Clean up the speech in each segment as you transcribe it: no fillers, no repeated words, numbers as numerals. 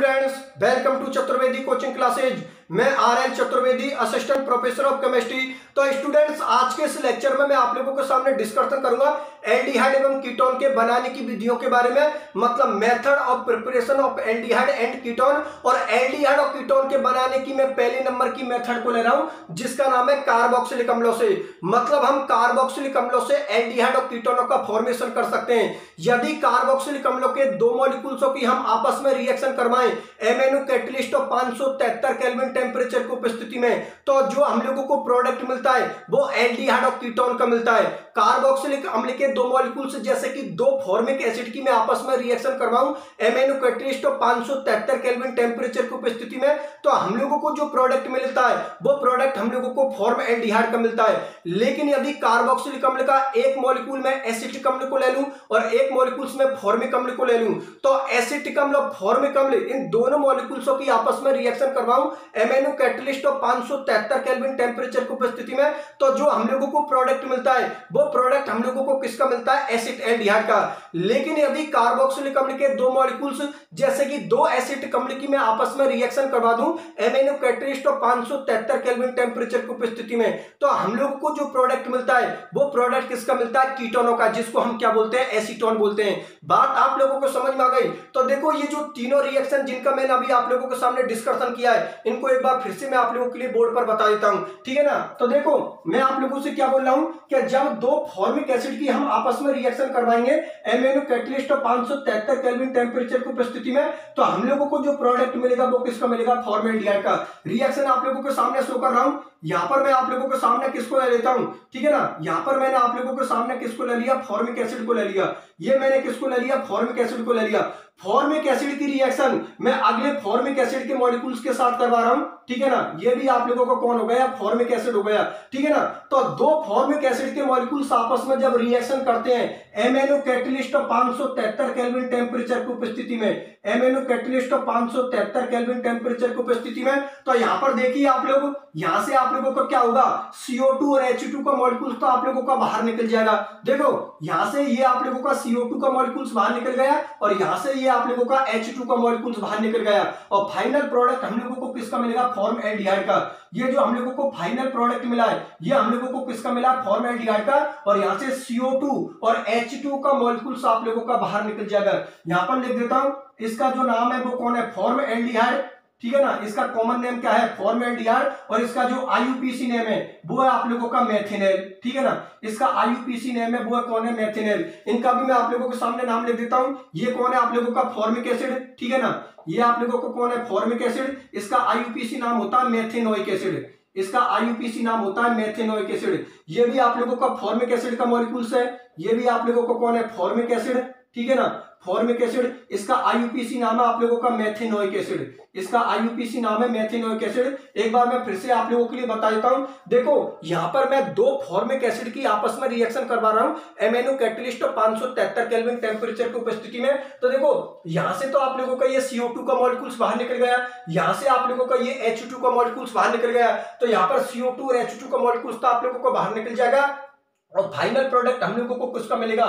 Students, welcome to Chaturvedi coaching classes. मैं RL Chaturvedi, assistant professor of chemistry. तो students, आज के इस लेक्चर में मैं आप लोगों के सामने डिस्कशन करूंगा एल्डिहाइड एवं कीटोन के बनाने की विधियों के बारे में, मतलब method of preparation of aldehyde and ketone. और एल्डिहाइड और कीटोन के बनाने की मैं पहले नंबर की मेथड को ले रहा हूं, जिसका नाम है कार्बोक्सिलिक अम्लों से। मतलब हम कार्बोक्सिलिक अम्लों से एल्डिहाइड और कीटोनों का फॉर्मेशन कर सकते हैं। यदि कार्बोक्सिलिक अम्लों के दो मॉलिक्यूल्सों की हम आपस में रिएक्शन करवाएं एमएनओ कैटलिस्ट और 573 केल्विन टेम्परेचर की उपस्थिति में, तो जो हम लोगों को प्रोडक्ट मिलता है वो एल्डिहाइड और कीटोन का मिलता है। कार्बोक्सिलिक अम्ल के दो मॉलिक्यूल्स जैसे कि दो फॉर्मिक एसिड की मैं आपस में रिएक्शन करवाऊं एमएनओ कैटलिस्ट और 573 केल्विन टेम्परेचर की उपस्थिति में, तो हम लोगों को जो प्रोडक्ट मिलता है वो प्रोडक्ट हम लोगों को फॉर्म एल्डिहाइड का मिलता है। लेकिन यदि कार्बोक्सिलिक अम्ल का एक मॉलिक्यूल में एसिटिक अम्ल को ले लूं और एक मॉलिक्यूल में फॉर्मिक अम्ल को ले लूं, तो एसिटिक अम्ल और फॉर्मिक अम्ल इन दोनों मॉलिक्यूल्सों की आपस में रिएक्शन करवाऊं एमएनओ कैटलिस्ट और 573 केल्विन टेम्परेचर की उपस्थिति में, तो जो हम लोगों को प्रोडक्ट मिलता है वो प्रोडक्ट हम लोगों को किसका मिलता है? एसिड एल्डिहाइड का। लेकिन यदि कार्बोक्सिलिक अम्ल के दो मॉलिक्यूल्स जैसे कि दो एसिटिक अम्ल की मैं आपस में रिएक्शन करवा दूं एमएनओ कैटलिस्ट और 573 केल्विन टेम्परेचर की उपस्थिति में, तो हम लोगों को जो प्रोडक्ट मिलता है वो प्रोडक्ट किसका मिलता है? कीटोनों का, जिसको हम क्या बोलते हैं? एसीटोन बोलते हैं। बात आप लोगों को समझ में आ गई? तो देखो, ये जो तीनों रिएक्शन जिनका मैंने अभी आप लोगों के सामने डिस्कशन किया है, इनको एक बार फिर से मैं आप लोगों के लिए बोर्ड पर बता देता हूं, ठीक है ना। तो देखो, मैं आप लोगों से क्या बोल रहा हूं कि जब दो फॉर्मिक एसिड की हम आपस में रिएक्शन करवाएंगे एमएनओ कैटलिस्ट और 573 केल्विन टेम्परेचर की उपस्थिति में, तो हम लोगों को जो प्रोडक्ट मिलेगा वो किसका मिलेगा? फॉर्म एल्डिहाइड का। रिएक्शन आप लोगों के सामने शो कर रहा हूं। यहां पर मैं आप लोगों के सामने किसको ले लेता हूं, ठीक है ना। यहां पर मैंने आप लोगों के सामने किसको ले लिया? फॉर्मिक एसिड को ले लिया। ये मैंने किसको ले लिया? फॉर्मिक एसिड को ले लिया। फॉर्मिक एसिड की रिएक्शन मैं अगले फॉर्मिक एसिड के मॉलिक्यूल्स के साथ करवा रहा हूं, ठीक है ना। ये भी आप लोगों को कौन हो गया? फॉर्मिक एसिड हो गया, ठीक है ना। तो दो फॉर्मिक एसिड के मॉलिक्यूल्स आपस में जब रिएक्शन करते हैं एमएनओ कैटलिस्ट और 573 केल्विन टेम्परेचर की उपस्थिति में, एमएनओ कैटलिस्ट और 573 केल्विन टेम्परेचर की उपस्थिति में, तो यहां पर देखिए आप लोग, यहां से आप लोगों का क्या होगा? CO2 और H2 का मॉलिक्यूल्स तो आप लोगों का बाहर निकल जाएगा। देखो, यहां से ये आप लोगों का CO2 का मॉलिक्यूल्स बाहर निकल गया और यहां से ये आप लोगों का H2 का मॉलिक्यूल्स बाहर निकल गया, और फाइनल प्रोडक्ट हम लोगों को किसका मिलेगा? फॉर्म एल्डिहाइड का। ये जो हम लोगों को फाइनल प्रोडक्ट मिला है ये हम लोगों को किसका मिला? फॉर्म एल्डिहाइड का। और यहां से CO2 और H2 का मॉलिक्यूल्स आप लोगों का बाहर निकल जाएगा। यहां पर लिख देता हूं, इसका जो नाम है वो कौन है? फॉर्म एल्डिहाइड, ठीक है ना। इसका कॉमन नेम क्या है? Form aldehyde. और इसका जो IUPAC नेम है वो है आप लोगों का मेथिनेल, ठीक है ना। इसका IUPAC नेम है वो है कौन है? मेथिनेल। इनका भी मैं आप लोगों के सामने नाम लिख देता हूं। ये कौन है? आप लोगों का फॉर्मिक एसिड, ठीक है ना। ये आप लोगों को कौन है? Formic acid. इसका IUPAC नाम होता है मेथिनोइक एसिड। इसका IUPAC नाम होता है मेथिनोइक एसिड। ये भी आप लोगों का फॉर्मिक एसिड का मॉलिक्यूल्स है। ये भी आप लोगों को कौन है? फॉर्मिक एसिड, ठीक है ना। Formic acid. इसका IUPAC नाम है आप लोगों का मेथिनोइक एसिड। इसका IUPAC नाम है मेथिनोइक एसिड। एक बार मैं फिर से आप लोगों के लिए बता देता हूं। देखो, यहां पर मैं दो फॉर्मिक एसिड की आपस में रिएक्शन करवा रहा हूं एमएनओ कैटलिस्ट और 573 केल्विन टेम्परेचर की उपस्थिति में। तो देखो, यहां से तो आप लोगों का ये CO2 का मॉलिक्यूल्स बाहर निकल गया, यहां से आप लोगों का ये H2 का मॉलिक्यूल्स बाहर निकल गया, तो यहां पर CO2 और H2 का मॉलिक्यूल्स तो आप लोगों को बाहर निकल जाएगा, और फाइनल प्रोडक्ट हम लोगों को किसका मिलेगा?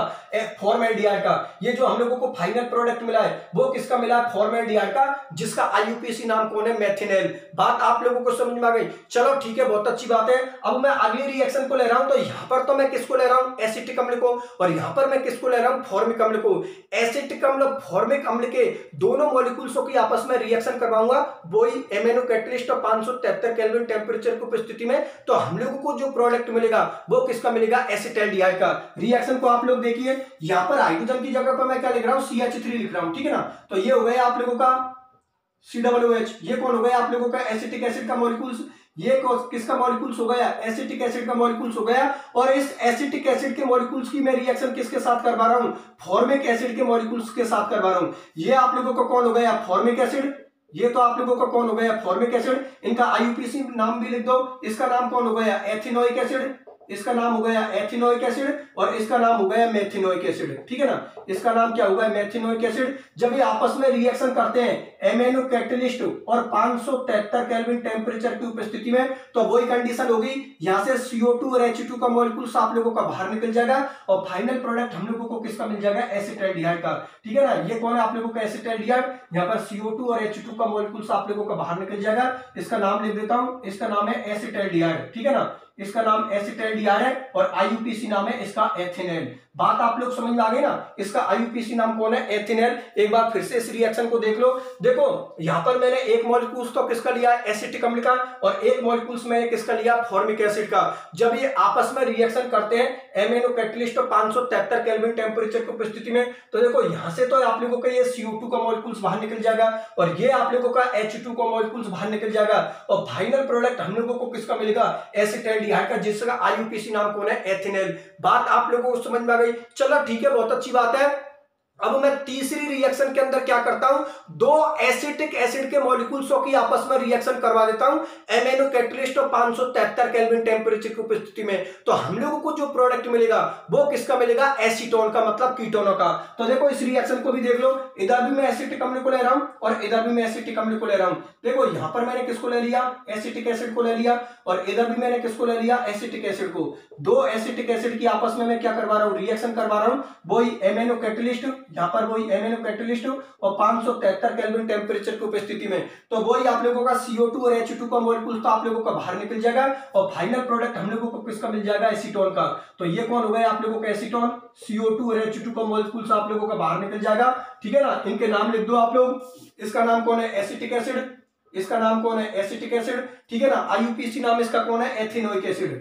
फॉर्म एल्डिहाइड का। ये जो हम लोगों को फाइनल प्रोडक्ट मिला है वो किसका मिला है? फॉर्म एल्डिहाइड का, जिसका IUPAC नाम कौन है? मेथिनेल। बात आप लोगों को समझ में आ गई? चलो ठीक है, बहुत अच्छी बात है। अब मैं अगली रिएक्शन को ले रहा हूं, तो यहां पर तो मैं किसको ले रहा हूं? एसिटिक अम्ल को, और यहां पर मैं किसको ले रहा हूं? फॉर्मिक अम्ल को। एसिटिक अम्ल और फॉर्मिक अम्ल के दोनों मॉलिक्यूल्सों की आपस में रिएक्शन करवाऊंगा वही एमएनओ कैटलिस्ट और 573 केल्विन टेम्परेचर की उपस्थिति में, तो हम लोगों को जो प्रोडक्ट मिलेगा वो किसका मिलेगा? एसिटाल्डिहाइड का। रिएक्शन को आप लोग देखिए, यहां पर हाइड्रोजन की जगह पर मैं क्या लिख रहा हूं? CH3 लिख रहा हूं, ठीक है ना। तो ये हो गया आप लोगों का COOH। ये कौन हो गया? आप लोगों का एसिटिक एसिड का मॉलिक्यूल्स। ये किसका मॉलिक्यूल्स हो गया? एसिटिक एसिड का मॉलिक्यूल्स हो गया। और इस एसिटिक एसिड के मॉलिक्यूल्स की मैं रिएक्शन किसके साथ करवा रहा हूं? फॉर्मिक एसिड के मॉलिक्यूल्स के साथ करवा रहा हूं। ये आप लोगों का कौन हो गया? Formic acid. ये तो आप लोगों का कौन हो गया? Formic acid. इनका IUPAC नाम भी लिख दो। इसका नाम कौन हो गया? एथिनोइक एसिड, इसका नाम हो गया एथिनोइक एसिड और इसका नाम हो गया मेथिनोइक एसिड, ठीक है ना। इसका नाम क्या होगा, मेथिनोइक एसिड। जब ये आपस में रिएक्शन करते हैं एमिनो कैटलिस्ट और 573 केल्विन टेम्परेचर की उपस्थिति में, तो वही कंडीशन होगी, यहां से CO2 और H2 का मॉलिक्यूल्स आप लोगों का बाहर निकल जाएगा और फाइनल प्रोडक्ट हम लोगों को किसका मिल जाएगा, एसिटाल्डिहाइड का, ठीक है ना। ये कौन है आप लोगों का एसिटाल्डिहाइड, यहाँ पर CO2 और H2 का मॉलिक्यूल्स आप लोगों का बाहर निकल जाएगा। इसका नाम लिख देता हूं, इसका नाम है एसिटाल्डिहाइड, ठीक है ना। इसका नाम एसिटाल्डिहाइड है और IUPAC नाम है इसका एथिनेल। बात आप लोग समझ में आ गई ना। इसका IUPAC नाम कौन है, एथिनेल। एक बार फिर से इस रिएक्शन को देख लो। देखो यहां पर मैंने एक मॉलिक्यूल्स तो किसका लिया है, एसिटिक अम्ल का, और एक मॉलिक्यूल्स मैंने किसका लिया, फॉर्मिक एसिड का। जब ये आपस में रिएक्शन करते हैं एमिनो कैटलिस्ट और 573 केल्विन टेम्परेचर की उपस्थिति में, तो देखो यहां से तो आप लोगों का ये CO2 का मॉलिक्यूल्स बाहर निकल जाएगा और ये आप लोगों का H2 का मॉलिक्यूल्स बाहर निकल जाएगा और फाइनल प्रोडक्ट हम लोगों को किसका मिलेगा, एसिटाल्डिहाइड का, जिसका IUPAC नाम कौन है, एथिनेल। बात आप लोगों को समझ में आ गई। चलो ठीक है, बहुत अच्छी बात है। अब मैं तीसरी रिएक्शन के अंदर क्या करता हूं, दो एसिटिक एसिड के मॉलिक्यूल्सों की आपस में रिएक्शन करवा देता हूं एमिनो कैटलिस्ट और 573 केल्विन टेम्परेचर की उपस्थिति में, तो हम लोगों को जो प्रोडक्ट मिलेगा वो किसका मिलेगा, एसीटोन का, मतलब कीटोनों का। तो देखो इस रिएक्शन को भी देख लो, इधर भी मैं एसिटिक अम्ल को ले रहा हूं और इधर भी मैं एसिटिक अम्ल को ले रहा हूं। देखो यहां पर मैंने किसको ले लिया, एसिटिक एसिड को ले लिया और इधर भी मैंने किसको ले लिया, एसिटिक एसिड को। दो एसिटिक एसिड की आपस में मैं क्या करवा रहा हूं, रिएक्शन करवा रहा हूं, वही एमिनो कैटलिस्ट, यहां पर वही एमिनो कैटलिस्ट और 573 केल्विन टेम्परेचर की उपस्थिति में, तो वही आप लोगों का CO2 और H2 का मॉलिक्यूल तो आप लोगों का बाहर निकल जाएगा और फाइनल प्रोडक्ट हम लोगों को किसका मिल जाएगा, एसीटोन का। तो ये कौन हो गया आप लोगों का एसीटोन, CO2 और H2 का मॉलिक्यूल आप लोगों का बाहर निकल जाएगा, ठीक है ना। इनके नाम लिख दो आप लोग। इसका नाम कौन है, एसिटिक एसिड। इसका नाम कौन है, एसिटिक एसिड, ठीक है ना। IUPAC नाम इसका कौन है, एथिनोइक एसिड।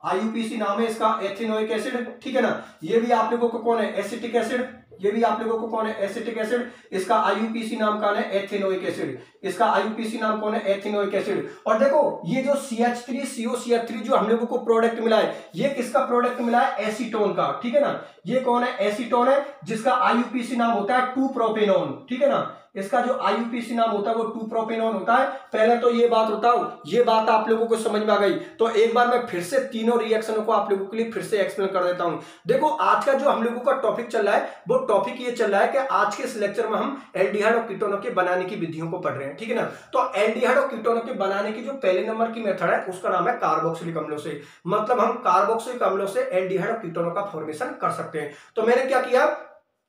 IUPAC नाम है इसका एथिनोइक एसिड, ठीक है ना। ये भी आप लोगों को कौन है, एसिटिक एसिड। ये भी आप लोगों को कौन है, एसिटिक एसिड। इसका IUPAC नाम कौन है, एथिनोइक एसिड। इसका IUPAC नाम कौन है, एथिनोइक एसिड। और देखो ये जो CH3COCH3 जो हम लोगों को प्रोडक्ट मिला है, ये किसका प्रोडक्ट मिला है, एसीटोन का, ठीक है ना। ये कौन है, एसीटोन है, जिसका IUPAC नाम होता है 2-प्रोपेनॉन, ठीक है ना। इसका जो IUPAC नाम होता है वो 2-प्रोपेनॉन होता है। पहले तो ये बात बताओ, ये बात आप लोगों को समझ में आ गई। तो एक बार मैं फिर से तीनों रिएक्शनों को आप लोगों के लिए फिर से एक्सप्लेन कर देता हूं। देखो आज का जो हम लोगों का टॉपिक चल रहा है वो टॉपिक ये चल रहा है कि आज के इस लेक्चर में हम एल्डिहाइड और कीटोनों के बनाने की विधियों को पढ़ रहे हैं, ठीक है ना। तो एल्डिहाइड और कीटोनों के बनाने की जो पहले नंबर की मेथड है उसका नाम है कार्बोक्सिलिक अम्लों से, मतलब हम कार्बोक्सिलिक अम्लों से एल्डिहाइड और कीटोनों का फॉर्मेशन कर सकते हैं। तो मैंने क्या किया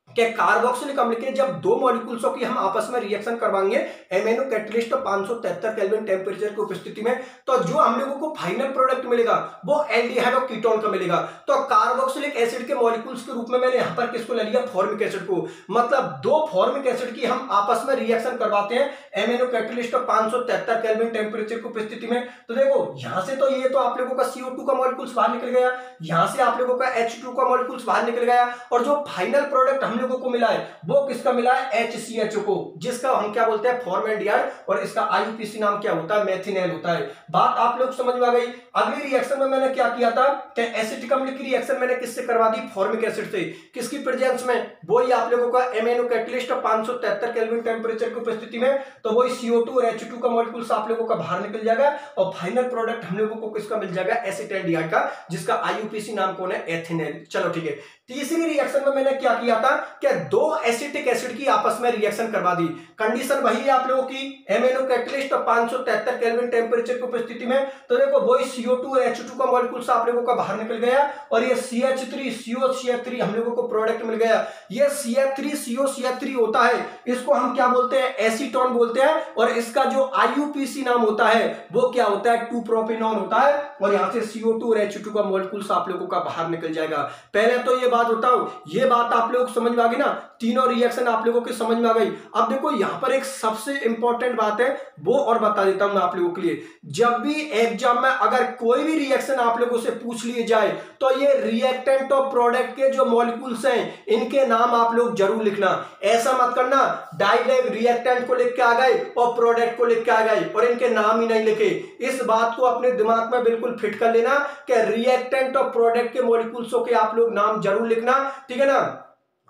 कि कार्बोक्सिलिक अम्ल के जब दो मॉलिक्यूल्सों की हम आपस में रिएक्शन करवाएंगे एमिनो कैटलिस्ट और 573 केल्विन टेम्परेचर की उपस्थिति में, तो जो हम लोगों को फाइनल प्रोडक्ट मिलेगा वो एल्डिहाइड और कीटोन का मिलेगा। तो कार्बोक्सिलिक एसिड के मॉलिक्यूल्स के रूप में मैंने यहां पर किसको ले लिया, फॉर्मिक एसिड को। मतलब दो फॉर्मिक एसिड की हम आपस में रिएक्शन करवाते हैं एमिनो कैटलिस्ट और 573 केल्विन टेम्परेचर की उपस्थिति में। तो देखो यहां से तो ये तो आप लोगों का CO2 का मॉलिक्यूल्स बाहर निकल गया, यहां से आप लोगों का H2 का मॉलिक्यूल्स बाहर निकल गया और जो फाइनल प्रोडक्ट हम लोगों को मिला है वो किसका मिला है, HCHO को, जिसका हम क्या बोलते हैं, फॉर्मेल्डिहाइड, और इसका IUPAC नाम क्या होता है, मेथिनेल होता है। बात आप लोग समझ में आ गई। अगली रिएक्शन में मैंने क्या किया था कि एसिटिक अम्ल की रिएक्शन मैंने किससे करवा दी, फॉर्मिक एसिड से। किसकी प्रेजेंस में, वही आप लोगों का एमिनो कैटलिस्ट और 573 केल्विन टेम्परेचर की उपस्थिति में, तो वही CO2 और H2 का मॉलिक्यूल्स आप लोगों का बाहर निकल जाएगा और फाइनल प्रोडक्ट हम लोगों को किसका मिल जाएगा, एसिटाल्डिहाइड का, जिसका IUPAC नाम कौन है, एथिनेल। चलो ठीक है। तीसरी रिएक्शन में मैंने क्या किया था कि दो एसिटिक एसिड की आपस में रिएक्शन करवा दी। कंडीशन वही है आप लोगों की, एमिनो कैटलिस्ट और 573 केल्विन टेम्परेचर की उपस्थिति में, तो देखो वही CO2 और H2 का मॉलिक्यूल्स आप लोगों का बाहर निकल गया और ये CH3COCH3 हम लोगों को प्रोडक्ट मिल गया। ये CH3COCH3 होता है, इसको हम क्या बोलते हैं, एसीटोन बोलते हैं, और इसका जो IUPAC नाम होता है वो क्या होता है, 2-प्रोपेनॉन होता है, और यहां से CO2 और H2 का मॉलिक्यूल्स आप लोगों का बाहर निकल जाएगा। पहले तो ये बात बताओ, ये बात आप लोग समझ में आ गई ना, तीनों रिएक्शन आप लोगों की समझ में आ गई। अब देखो यहां पर एक सबसे इंपॉर्टेंट बात है वो और बता देता हूं मैं आप लोगों के लिए। जब भी एग्जाम में अगर कोई भी रिएक्शन आप लोगों से पूछ लिए जाए तो ये रिएक्टेंट और प्रोडक्ट के जो मॉलिक्यूल्स हैं इनके नाम आप लोग जरूर लिखना। ऐसा मत करना डायरेक्ट रिएक्टेंट को लिख के आ गए और प्रोडक्ट को लिख के आ गए और इनके नाम ही नहीं लिखे। इस बात को अपने दिमाग में बिल्कुल फिट कर लेना कि रिएक्टेंट और प्रोडक्ट के मॉलिक्यूल्सों के आप लोग नाम जरूर लिखना, ठीक है ना।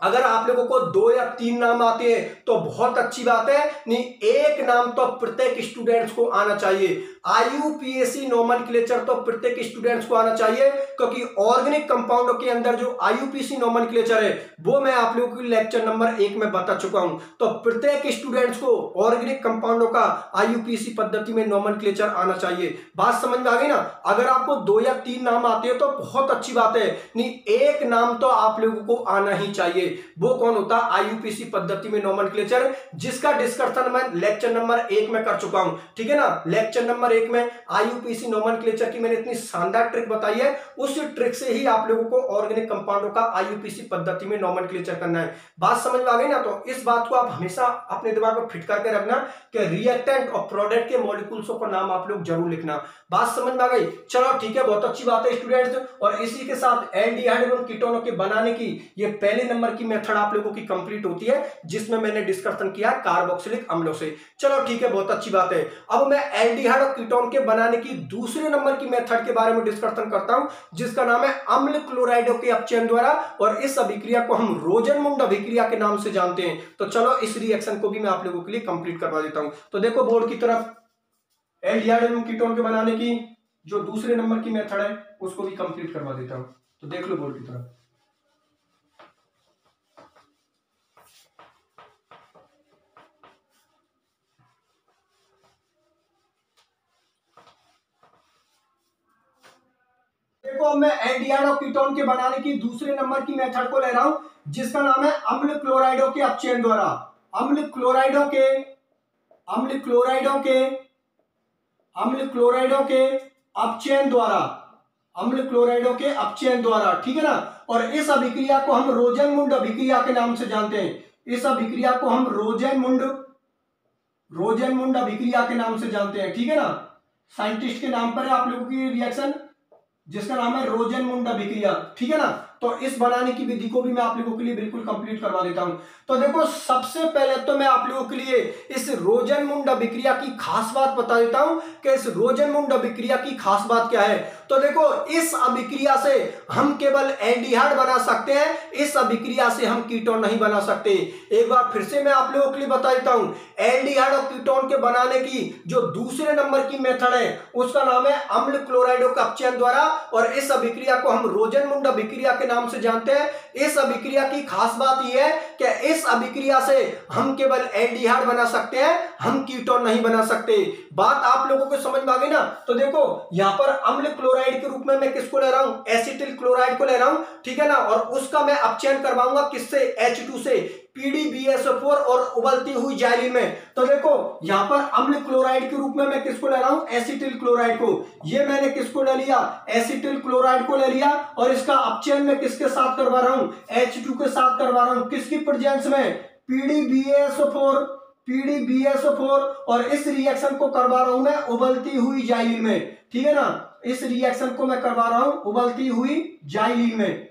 अगर आप लोगों को 2 या 3 नाम आते हैं तो बहुत अच्छी बात है, नहीं एक नाम तो प्रत्येक स्टूडेंट्स को आना चाहिए। आईयूपीएसी नोमेनक्लेचर तो प्रत्येक स्टूडेंट्स को आना चाहिए, क्योंकि ऑर्गेनिक कंपाउंडों के अंदर जो आईयूपीएसी नोमेनक्लेचर है वो मैं आप लोगों को लेक्चर नंबर 1 में बता चुका हूं। तो प्रत्येक स्टूडेंट्स को ऑर्गेनिक कंपाउंडों का आईयूपीएसी पद्धति में नोमेनक्लेचर आना चाहिए। बात समझ में आ गई ना। अगर आपको 2 या 3 नाम आते हैं तो बहुत अच्छी बात है, नहीं एक नाम तो आप लोगों को आना ही चाहिए। वो कौन होता है? आईयूपीएसी पद्धति में नोमेनक्लेचर, जिसका डिस्कशन मैं लेक्चर नंबर 1 में कर चुका हूं, ठीक है ना। लेक्चर नंबर 1 में आईयूपीएसी नोमेनक्लेचर की मैंने इतनी शानदार ट्रिक बताई है, उस ट्रिक से ही आप लोगों को ऑर्गेनिक कंपाउंडों का आईयूपीएसी पद्धति में नोमेनक्लेचर करना है। बात समझ में आ गई ना। तो इस बात को आप हमेशा अपने दिमाग में फिट करके रखना कि रिएक्टेंट और प्रोडक्ट के मॉलिक्यूल्सों का नाम आप लोग जरूर लिखना। बात समझ में आ गई? चलो ठीक है, बहुत अच्छी बात है स्टूडेंट्स। और इसी के साथ एल्डिहाइड एवं कीटोनों के बनाने की ये पहले नंबर की मेथड आप लोगों की कंप्लीट होती है, जिसमें मैंने डिस्कशन किया कार्बोक्सिलिक अम्लों से। चलो ठीक है, बहुत अच्छी बात है। अब मैं एल्डिहाइड और कीटोन के बनाने की दूसरे नंबर की मेथड के बारे में डिस्कशन करता हूं, जिसका नाम है अम्ल क्लोराइडों के अपचयन द्वारा, और इस अभिक्रिया को हम रोजनमुंड अभिक्रिया के नाम से जानते हैं। तो चलो इस रिएक्शन को भी मैं आप लोगों के लिए कंप्लीट करवा देता हूं। तो देखो बोर्ड की तरफ, एल्डिहाइड एवं कीटोन के बनाने की जो दूसरे नंबर की मेथड है उसको भी कंप्लीट करवा देता हूं। तो देख लो बोर्ड की तरफ। देखो मैं एल्डिहाइड और कीटोन के बनाने की दूसरे नंबर की मेथड को ले रहा हूं, जिसका नाम है अम्ल क्लोराइडों के अपचयन द्वारा। अम्ल क्लोराइडों के अम्ल क्लोराइडों के अम्ल क्लोराइडों के अपचयन द्वारा, अम्ल क्लोराइडों के अपचयन द्वारा, ठीक है ना। और इस अभिक्रिया को हम रोजनमुंड अभिक्रिया के नाम से जानते हैं। इस अभिक्रिया को हम रोजनमुंड अभिक्रिया के नाम से जानते हैं, ठीक है ना। साइंटिस्ट के नाम पर है आप लोगों की रिएक्शन, जिसका नाम है रोजनमुंड अभिक्रिया, ठीक है ना। तो इस बनाने की विधि को भी मैं आप लोगों के लिए बिल्कुल कंप्लीट करवा देता हूं। तो देखो सबसे पहले तो मैं आप लोगों के लिए इस रोजनमुंड अभिक्रिया की खास बात बता देता हूं कि इस रोजनमुंड अभिक्रिया की खास बात क्या है। तो देखो इस अभिक्रिया से हम केवल एल्डिहाइड बना सकते हैं, इस अभिक्रिया से हम कीटोन नहीं बना सकते। एक बार फिर से मैं आप लोगों के लिए बता देता हूं, एल्डिहाइड और कीटोन के बनाने की जो दूसरे नंबर की मेथड है उसका नाम है अम्ल क्लोराइडों के अपचयन द्वारा, और इस अभिक्रिया को हम रोजनमुंड अभिक्रिया के नाम से जानते हैं। इस अभिक्रिया की खास बात यह है कि इस अभिक्रिया से हम केवल एल्डिहाइड बना सकते हैं, हम कीटोन नहीं बना सकते। बात आप लोगों को समझ में आ गई ना। तो देखो यहां पर अम्ल क्लोराइड के रूप में मैं किसको ले रहा हूं? एसिटिल क्लोराइड को ले रहा हूं, ठीक है ना। और उसका मैं अपचयन करवाऊंगा किससे? H2 से, PDBSO4 और उबलती हुई जाइलिन में। तो देखो यहां पर अम्ल क्लोराइड के रूप में मैं किसको ले रहा हूं? एसिटिल क्लोराइड को। ये मैंने किसको ले लिया? एसिटिल क्लोराइड को ले लिया, और इसका अपचयन मैं किसके साथ करवा रहा हूं? H2 के साथ करवा रहा हूं। किसकी प्रेजेंस में? PDBSO4 और इस रिएक्शन को करवा रहा हूं मैं उबलती हुई जाइलिन में, ठीक है ना। इस रिएक्शन को मैं करवा रहा हूं उबलती हुई जाइलिन में,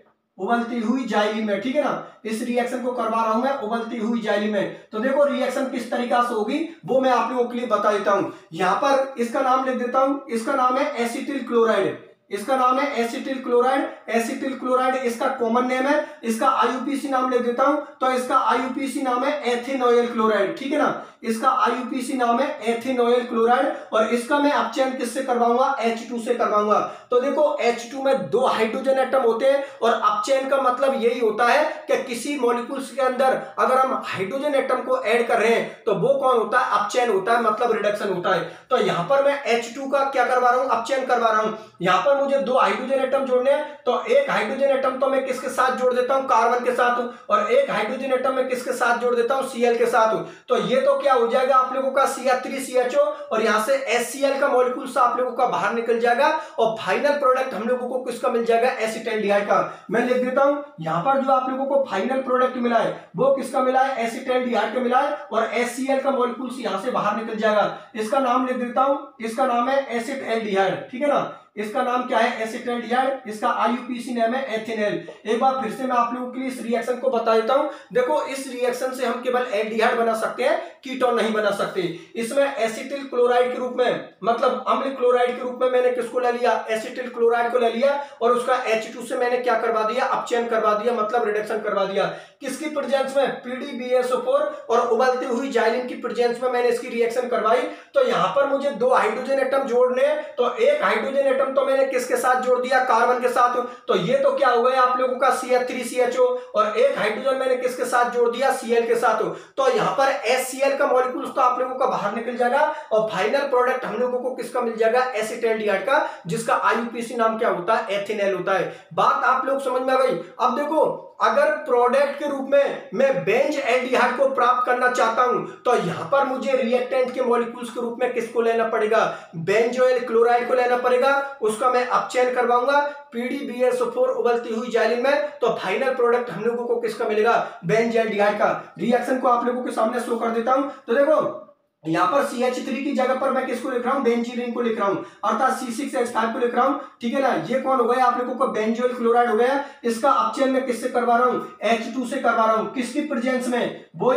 ठीक है ना। इस रिएक्शन को करवा रहा हूं मैं उबलती हुई जाइलिन में। तो देखो रिएक्शन किस तरीका से होगी वो मैं आप लोगों के लिए बता देता हूं। यहां पर इसका नाम लिख देता हूं, इसका नाम है एसिटिल क्लोराइड, इसका नाम है एसिटिल क्लोराइड। एसिटिल क्लोराइड इसका कॉमन नेम है। इसका आईयूपीसी नाम लिख देता हूं, तो इसका आईयूपीसी नाम है एथिनोइल क्लोराइड, ठीक है ना। इसका आईयूपीसी नाम है एथिनोइल क्लोराइड, और इसका मैं अपचयन किससे करवाऊंगा? H2 से करवाऊंगा। तो देखो H2 में 2 हाइड्रोजन एटम होते हैं, और अपचयन का मतलब यही होता है कि किसी मॉलिक्यूल्स के अंदर अगर हम हाइड्रोजन एटम को ऐड कर रहे हैं तो वो कौन होता है? अपचयन होता है, मतलब रिडक्शन होता है। तो यहां पर मैं H2 का क्या करवा रहा हूं? अपचयन करवा रहा हूं। यहां पर मुझे 2 हाइड्रोजन एटम जोड़ने हैं, तो एक हाइड्रोजन एटम तो मैं किसके साथ जोड़ देता हूं? कार्बन के साथ, और एक हाइड्रोजन एटम मैं किसके साथ जोड़ देता हूं? Cl के साथ। तो ये तो क्या हो जाएगा आप लोगों का? CH3CHO, और यहां से HCl का मॉलिक्यूल आप लोगों का बाहर निकल जाएगा, और फाइनल प्रोडक्ट हम लोगों को किसका मिल जाएगा? एसिटाल्डिहाइड का। मैं लिख देता हूं यहां पर जो आप लोगों को फाइनल प्रोडक्ट मिला है वो किसका मिला है? एसिटाल्डिहाइड का मिला है, और HCl का मॉलिक्यूल यहां से बाहर निकल जाएगा। इसका नाम लिख देता हूं, इसका नाम है एसिटाल्डिहाइड, ठीक है ना। इसका नाम क्या है? एसिटाल्डिहाइड। इसका आईयूपीसी नाम है एथिनेल। एक बार फिर से मैं आप लोगों के लिए इस रिएक्शन को बता देता हूं। देखो इस रिएक्शन से हम केवल एल्डिहाइड बना सकते हैं, कीटोन नहीं बना सकते। इसमें एसिटिल क्लोराइड के रूप में, मतलब अम्ल क्लोराइड के रूप में मैंने किसको ले लिया? एसिटिल क्लोराइड को ले लिया, और उसका H2 से मैंने क्या करवा दिया? अपचयन करवा दिया, मतलब रिडक्शन करवा दिया। किसकी प्रेजेंस में, PDBSO4 और उबलती हुई जाइलिन की प्रेजेंस में मैंने इसकी रिएक्शन करवाई। तो यहां पर मुझे दो हाइड्रोजन एटम जोड़ने हैं, तो एक हाइड्रोजन एटम तो मैंने किसके साथ जोड़ दिया, कार्बन के साथ। तो ये तो क्या हुआ है आप लोगों का CH3CHO, और एक हाइड्रोजन मैंने किसके साथ जोड़ दिया, Cl के साथ। तो यहां पर HCl का मॉलिक्यूल तो आप लोगों का बाहर निकल जाएगा और फाइनल प्रोडक्ट हम लोगों को किसका मिल जाएगा, एसिटाल्डिहाइड का, जिसका IUPAC नाम क्या होता है, एथिनॉल होता है। बात आप लोग समझ में आ गई। अब देखो, अगर प्रोडक्ट के रूप में मैं बेंज एल्डिहाइड को प्राप्त करना चाहता हूं, तो यहां पर मुझे रिएक्टेंट के मॉलिक्यूल्स के रूप में किसको लेना पड़ेगा, बेंजोइल क्लोराइड को लेना पड़ेगा। उसका मैं अपचयन करवाऊंगा PDBSO4 उबलती हुई जाइलिन में, तो फाइनल प्रोडक्ट हम लोगों को किसका मिलेगा, बेंज एल्डिहाइड का। रिएक्शन को आप लोगों के सामने शो कर देता हूं। तो देखो यहां पर CH3 की जगह पर मैं किसको लिख रहा हूं, बेंजीलिन को लिख रहा हूं, अर्थात C6H5 को लिख रहा हूं, ठीक है ना। ये कौन हो गया आप लोगों को, बेंजोइल क्लोराइड हो गया। इसका अपचयन मैं किससे करवा रहा हूं, H2 से करवा रहा हूं। किसकी प्रेजेंस में, वो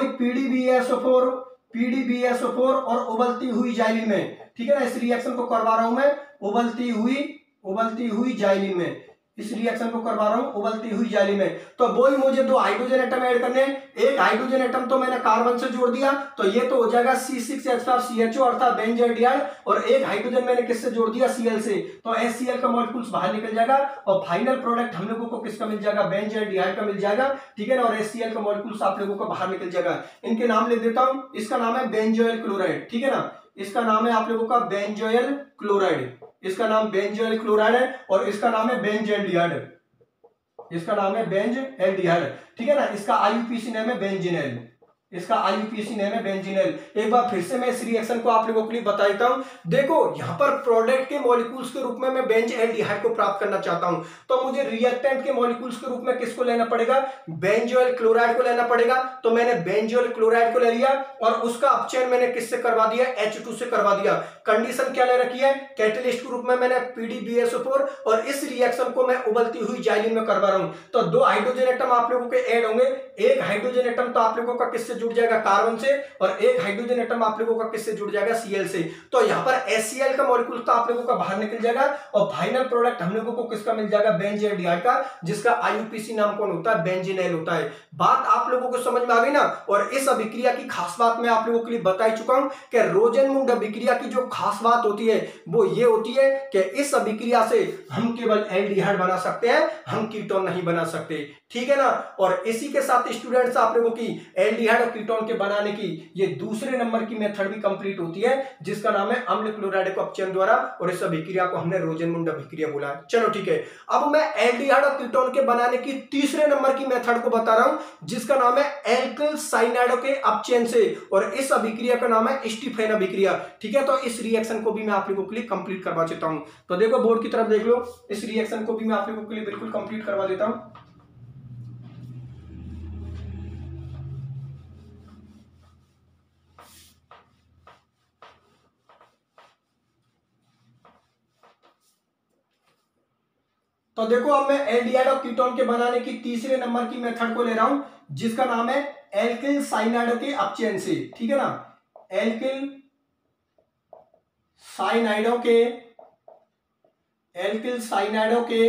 PDBSO4 और उबलती हुई जाइलिन में, ठीक है ना। इस रिएक्शन को करवा रहा हूं मैं उबलती हुई जाइलिन में, इस रिएक्शन को करवा रहा हूं उबलती हुई जाइलिन में। तो वही मुझे दो हाइड्रोजन एटम ऐड करने हैं। एक हाइड्रोजन एटम तो मैंने कार्बन से जोड़ दिया, तो ये तो हो जाएगा C6H5CHO अर्थात बेंज एल्डिहाइड, और एक हाइड्रोजन मैंने किससे जोड़ दिया, Cl से, तो HCl का मॉलिक्यूल्स बाहर निकल जाएगा और फाइनल प्रोडक्ट हम लोगों को किसका मिल जाएगा, बेंज एल्डिहाइड का मिल जाएगा, ठीक है ना। और HCl का मॉलिक्यूल्स आप लोगों को बाहर निकल जाएगा। इनके नाम लिख देता हूं। इसका नाम है बेंजोइल क्लोराइड, ठीक है ना। इसका नाम है आप लोगों का बेंजोइल क्लोराइड, इसका नाम बेंजोइल क्लोराइड है, और इसका नाम है बेंज एल्डिहाइड, इसका नाम है बेंज एल्डिहाइड, ठीक है ना। इसका IUPAC नेम है बेंजीनेल, इसका IUPAC नेम है बेंजीनेल। एक बार फिर से मैं इस रिएक्शन को आप लोगों के लिए बता देता हूं। देखो यहां पर प्रोडक्ट के मॉलिक्यूल्स के रूप में मैं बेंज एल्डिहाइड को प्राप्त करना चाहता हूं, तो मुझे रिएक्टेंट के मॉलिक्यूल्स के रूप में किसको लेना पड़ेगा, बेंजोइल क्लोराइड को लेना पड़ेगा। तो मैंने बेंजोइल क्लोराइड को ले लिया और उसका अपचयन मैंने किससे करवा दिया, H2 से करवा दिया। कंडीशन क्या ले रखी है, कैटलिस्ट के रूप में मैंने PDBSO4 और इस रिएक्शन को मैं उबलती हुई जाइलिन में करवा रहा हूं। तो दो हाइड्रोजन एटम आप लोगों के ऐड होंगे। एक हाइड्रोजन एटम तो आप लोगों का किससे जुड़ जाएगा, कार्बन से, और एक हाइड्रोजन एटम आप लोगों का किससे जुड़ जाएगा, Cl से। तो यहां पर HCl का मॉलिक्यूल तो आप लोगों का बाहर निकल जाएगा और फाइनल प्रोडक्ट हम लोगों को किसका मिल जाएगा, बेंज एल्डिहाइड का, जिसका IUPAC नाम कौन होता है, बेंजीनेल होता है। बात आप लोगों को समझ में आ गई ना। और इस अभिक्रिया की खास बात मैं आप लोगों के लिए बता ही चुका हूं कि रोजेनमुंड अभिक्रिया की जो खास बात होती है वो ये होती है कि इस अभिक्रिया से हम केवल एल्डिहाइड बना सकते हैं, हम कीटोन नहीं बना सकते, ठीक है ना। और इसी के साथ स्टूडेंट्स आप लोगों की एल्डिहाइड और कीटोन के बनाने की ये दूसरे नंबर की मेथड भी कंप्लीट होती है, जिसका नाम है अम्ल क्लोराइड को अपचयन द्वारा, और इस अभिक्रिया को हमने रोजेनमुंड अभिक्रिया बोला। चलो ठीक है, अब मैं एल्डिहाइड और कीटोन के बनाने की तीसरे नंबर की मेथड को बता रहा हूं, जिसका नाम है एल्किल साइनाइडों के अपचयन से, और इस अभिक्रिया का नाम है स्टीफेन अभिक्रिया, ठीक है। तो इस रिएक्शन को भी मैं आप लोगों के लिए कंप्लीट करवा देता हूं। तो देखो बोर्ड की तरफ देख लो, इस रिएक्शन को भी मैं आप लोगों के लिए बिल्कुल कंप्लीट करवा देता हूं। तो देखो अब मैं एल्डिहाइड और कीटोन के बनाने की तीसरे नंबर की मेथड को ले रहा हूं, जिसका नाम है एल्किल साइनाइडों के अपचयन से, ठीक है ना। एल्किल साइनाइडों के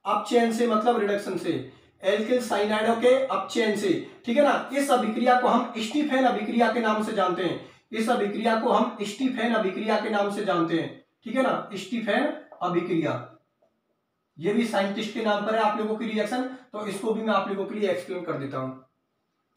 अपचयन से मतलब रिडक्शन से, एल्किल साइनाइडों के अपचयन से, ठीक है ना। इस अभिक्रिया को हम स्टीफेन अभिक्रिया के नाम से जानते हैं, इस अभिक्रिया को हम स्टीफेन अभिक्रिया के नाम से जानते हैं, ठीक है ना, स्टीफेन अभिक्रिया। ये भी साइंटिस्ट के नाम पर है आप लोगों की रिएक्शन, तो इसको भी मैं आप लोगों के लिए एक्सप्लेन कर देता हूं,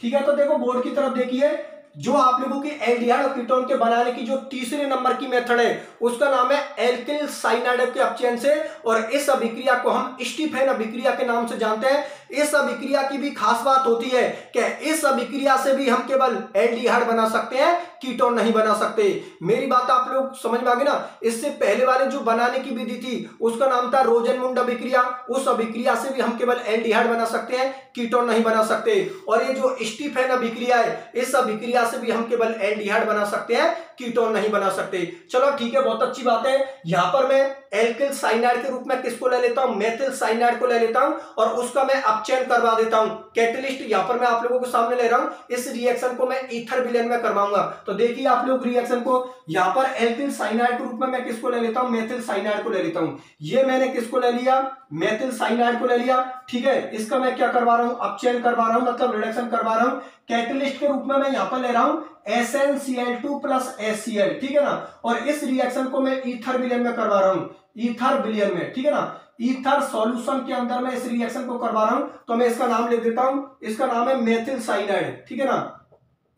ठीक है। तो देखो बोर्ड की तरफ देखिए, जो आप लोगों की एल्डिहाइड और कीटोन के बनाने की जो तीसरे नंबर की मेथड है उसका नाम है एल्किल साइनाइड के अपचयन से, और इस अभिक्रिया को हम स्टीफेन अभिक्रिया के नाम से जानते हैं। इस अभिक्रिया की भी खास बात होती है कि इस अभिक्रिया से भी हम केवल एल्डिहाइड बना सकते हैं, कीटोन नहीं बना सकते। मेरी बात आप लोग समझ में आ गई ना। इससे पहले वाले जो बनाने की विधि थी उसका नाम था रोजेनमुंड अभिक्रिया, उस अभिक्रिया से भी हम केवल एल्डिहाइड बना सकते हैं, कीटोन नहीं बना सकते। और ये जो स्टीफेन अभिक्रिया है, इस अभिक्रिया अभिक्रिया से भी हम केवल एल्डिहाइड बना सकते हैं, कीटोन नहीं बना सकते। चलो ठीक है, बहुत अच्छी बात है। यहां पर मैं एल्किल साइनाइड के रूप में किसको ले लेता हूं, मेथिल साइनाइड को ले लेता हूं और उसका मैं अपचयन करवा देता हूं। कैटलिस्ट यहां पर मैं आप लोगों के सामने ले रहा हूं। इस रिएक्शन को मैं ईथर विलयन में करवाऊंगा। तो देखिए आप लोग रिएक्शन को, यहां पर एल्किल साइनाइड के रूप में मैं किसको ले लेता हूं, मेथिल साइनाइड को ले लेता हूं। ये मैंने किसको ले लिया, मेथिल साइनाइड को ले लिया। ठीक है, इसका मैं क्या करवा रहा हूं, अपचयन करवा रहा हूं, मतलब रिडक्शन करवा रहा हूं। कैटलिस्ट के रूप में मैं यहां पर ले रहा हूं SnCl2 प्लस HCl, ठीक है ना। और इस रिएक्शन को मैं ईथर विलयन में करवा रहा हूं, ईथर विलयन में, ठीक है ना। ईथर सॉल्यूशन के अंदर मैं इस रिएक्शन को करवा रहा हूं, तो मैं इसका नाम लिख देता हूं, इसका नाम है मेथिल साइनाइड, ठीक है ना।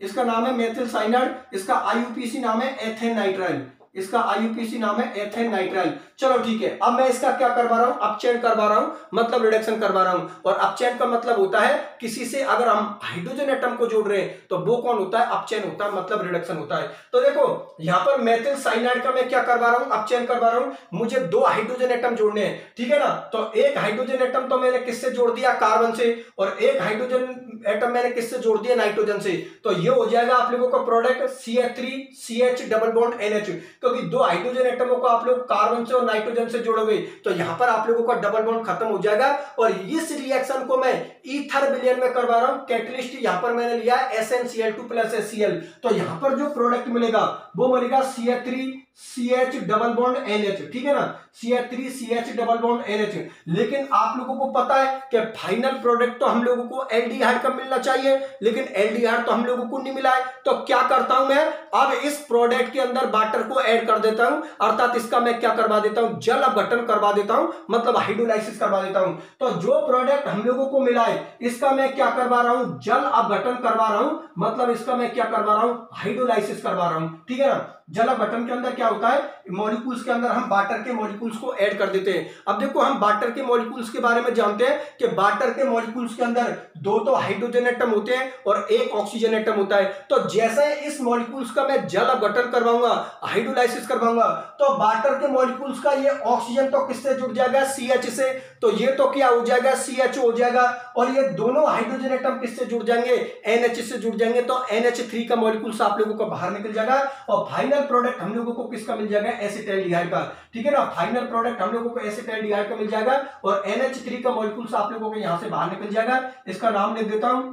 इसका नाम है मेथिल साइनाइड, इसका IUPAC नाम है एथेन नाइट्राइल, इसका IUPAC नाम है एथेन नाइट्राइल। चलो ठीक है, अब मैं इसका क्या करवा रहा हूं, अपचयन करवा रहा हूं, मतलब रिडक्शन करवा रहा हूं। और अपचयन का मतलब होता है किसी से अगर हम हाइड्रोजन एटम को जोड़ रहे हैं तो वो कौन होता है, अपचयन होता है, मतलब रिडक्शन होता है। तो देखो यहां पर मेथिल साइनाइड का मैं क्या करवा रहा हूं, अपचयन करवा रहा हूं। मुझे 2 हाइड्रोजन एटम जोड़ने हैं, ठीक है ना। तो एक हाइड्रोजन एटम तो मैंने किससे जोड़ दिया, कार्बन से, और एक हाइड्रोजन एटम मैंने किससे जोड़ दिया, नाइट्रोजन से। तो ये हो जाएगा आप लोगों का product CH3CH double bond NH, क्योंकि 2 हाइड्रोजन एटमों को आप लोग कार्बन से और नाइट्रोजन से जोड़ोगे तो यहां पर आप लोगों का डबल बॉन्ड खत्म हो जाएगा। और इस रिएक्शन को मैं ईथर विलयन में करवा रहा हूं। कैटलिस्ट यहां पर मैंने लिया है SnCl2 प्लस HCl। तो यहां पर जो प्रोडक्ट मिलेगा वो मिलेगा CH3CH डबल बॉन्ड NH, ठीक है ना, CH3CH डबल बॉन्ड NH। लेकिन आप लोगों को पता है कि फाइनल प्रोडक्ट तो हम लोगों को एल्डिहाइड का मिलना चाहिए, लेकिन एल्डिहाइड तो हम लोगों को नहीं मिला है। तो क्या करता हूं मैं, अब इस प्रोडक्ट के अंदर वाटर को ऐड कर देता हूं, अर्थात इसका मैं क्या करवा देता हूं, जल अपघटन करवा देता हूं, मतलब हाइड्रोलाइसिस करवा देता हूं। तो जो प्रोडक्ट हम लोगों को मिला है इसका मैं क्या करवा रहा हूं, जल अपघटन करवा रहा हूं, मतलब इसका मैं क्या करवा रहा हूं, हाइड्रोलाइसिस करवा रहा हूं, ठीक है ना। जल अपघटन के अंदर क्या होता है, मॉलिक्यूल्स के अंदर हम वाटर के मॉलिक्यूल्स को ऐड कर देते हैं। अब देखो हम वाटर के मॉलिक्यूल्स के बारे में जानते हैं कि वाटर के मॉलिक्यूल्स के अंदर 2 तो हाइड्रोजन एटम होते हैं और 1 ऑक्सीजन एटम होता है। तो जैसे इस मॉलिक्यूल्स का मैं जल अपघटन करवाऊंगा, हाइड्रोलाइसिस करवाऊंगा, तो वाटर के मॉलिक्यूल्स का ये ऑक्सीजन तो किससे जुड़ जाएगा, CH से। तो ये तो क्या हो जाएगा, CH हो जाएगा। और ये दोनों हाइड्रोजन एटम किससे जुड़ जाएंगे, NH से जुड़ जाएंगे। तो NH3 का मॉलिक्यूल्स आप लोगों को बाहर निकल जाएगा और फाइनल प्रोडक्ट हम लोगों को किसका मिल जाएगा, एसिटाल्डिहाइड का, ठीक है ना। फाइनल प्रोडक्ट हम लोगों को एसिटाल्डिहाइड का मिल जाएगा और NH3 का मॉलिक्यूल्स आप लोगों को यहां से बाहर निकल जाएगा। इसका नाम लिख देता हूं,